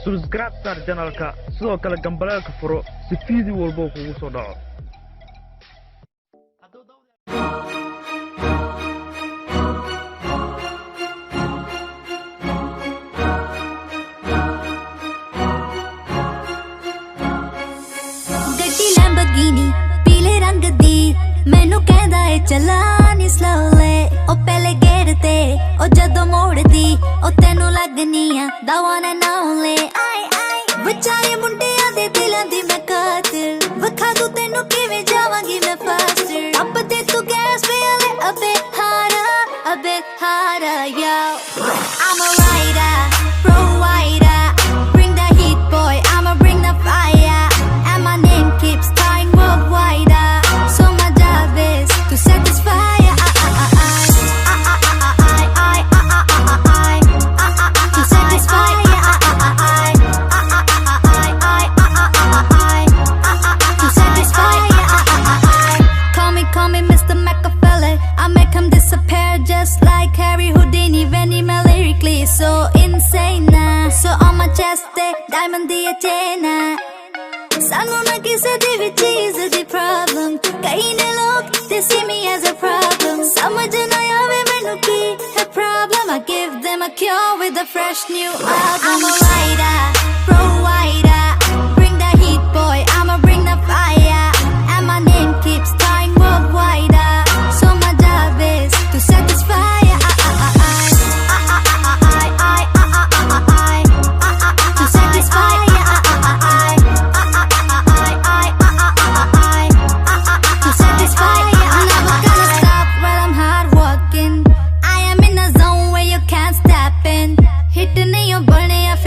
subscribe saar channelka sidoo kale gambaleelka furo si video walba kugu soo dhaco. पीले रंग दी मैनू कहंदा है चलानी slowly ओ पहले गेर ते ओ जदों मोड़ दी ओ तैनू लगनी आ the one and only आई आई विचारे मुंडियां दे दिलां दी मैं कातिल वखा दूं तैनू किवें जावांगी मैं faster अब ते तू गैस पे आले अबे हारा yo I'm a rider provider bring the heat boy I'ma bring the fire and my name keeps dying worldwide so my job is to satisfy to satisfy to satisfy call me Mr. Machiavelli I make him disappear just like Harry Houdini Venny me lyrically so insane so on my chest diamond the chain सानू ना किसे दी भी चीज दी problem कई ने लोग they see me as a problem समझ ना आवे मैनू की है problem I give them a cure with a fresh new album I'm a rider provider bring the heat boy I'ma bring the fire and my name keeps dying worldwide so my job is to satisfy to satisfy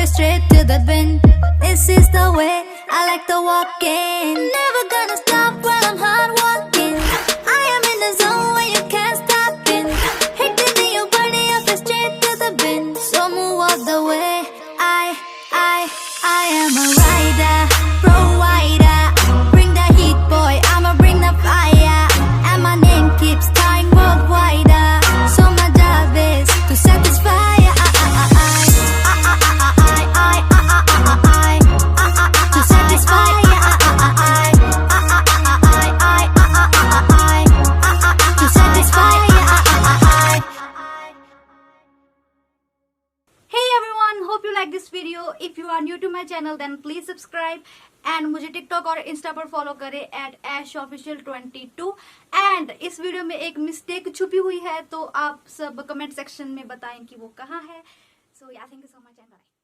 straight to the bin this is the way I like to walk in never gonna stop while I'm hard walking I am in the zone where you can't stop in hitting in your body up straight to the bin so move all the way I am a rider provider bring the heat boy I'ma bring the fire and my name keeps dying worldwide so my job is to satisfy this video if you are new to my channel then please subscribe and मुझे TikTok और Insta पर follow करें @ashofficial22 and इस video में एक mistake छुपी हुई है तो आप सब कमेंट सेक्शन में बताएं कि वो कहाँ है so yeah thank you so much and bye.